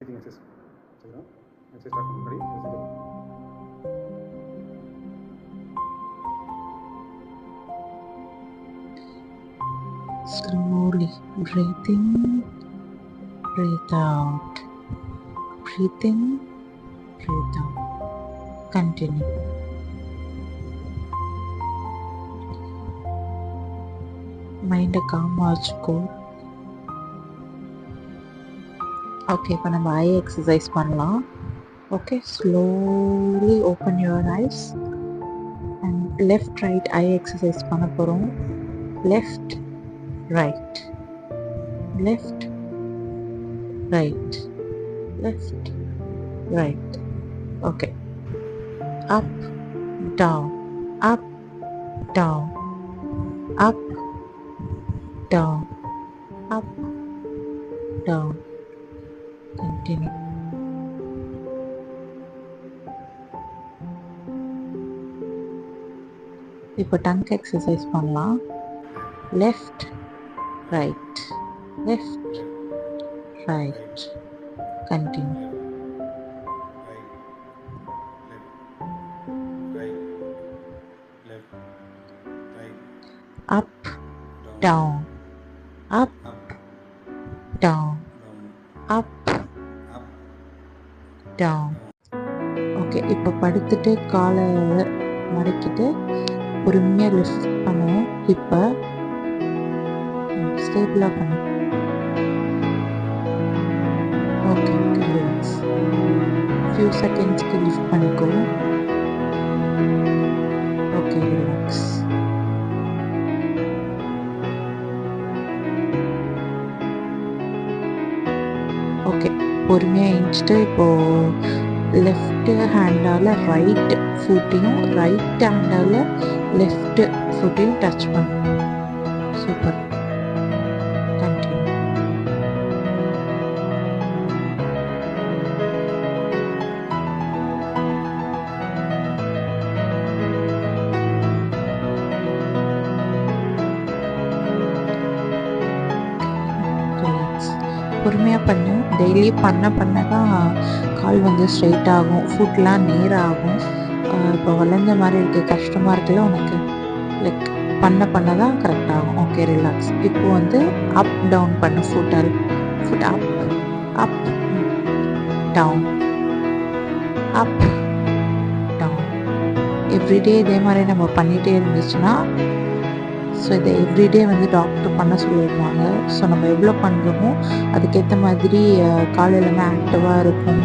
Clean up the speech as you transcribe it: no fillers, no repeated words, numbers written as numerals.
Seating exercise செய்கிறோம். Exercise start பண்ண முன்னாடி slowly breathe in, breathe out, breathe in, breathe out. Continue. Mind calm வச்சுக்கோ. Okay, இப்போ நம்ம ஐ எக்ஸசைஸ் பண்ணலாம். Okay, slowly open your eyes and left right I exercise பண்ண போகிறோம். Left right, left, right, left, right. Okay. Up, down, up, down, up, down, up, down. Continue. இப்போ tongue exercise பண்ணலாம். Left right, left, right. Continue. Up, down, up, down, up, down. Okay, இப்போ படுத்துட்டு காலை மடக்கிட்டு பொறுமையாக lift பண்ணுவோம். இப்போ ஸ்டேபிளாக பண்ணு. Okay, relax. ஃபியூ செகண்ட்ஸ்க்கு லிஃப்ட் பண்ணிக்கோ. Okay, relax. ஓகே, பொறுமையாக எழுந்துட்டு இப்போது லெஃப்ட் ஹேண்டால் ரைட் ஃபுட்டையும் ரைட் ஹேண்டால் லெஃப்ட் ஃபுட்டையும் டச் பண்ணும். சூப்பர். பொறுமையாக பண்ணு. டெய்லி பண்ண தான் கால் வந்து ஸ்ட்ரைட் ஆகும், ஃபுட்லாம் நேராக ஆகும். இப்போ வளர்ந்த மாதிரி இருக்குது, கஷ்டமாக இருக்குல்ல உனக்கு. லைக் பண்ண தான் கரெக்டாகும். Okay, relax. இப்போ வந்து அப் டவுன் பண்ணு. Foot up up down, up down. Everyday இதே மாதிரி நம்ம பண்ணிகிட்டே இருந்துச்சுன்னா, ஸோ இதை எவ்ரிடே வந்து டாக்டர் பண்ண சொல்லிடுவாங்க. ஸோ நம்ம எவ்வளோ பண்ணுறோமோ அதுக்கேற்ற மாதிரி கால் எல்லாமே ஆக்டிவாக இருக்கும்.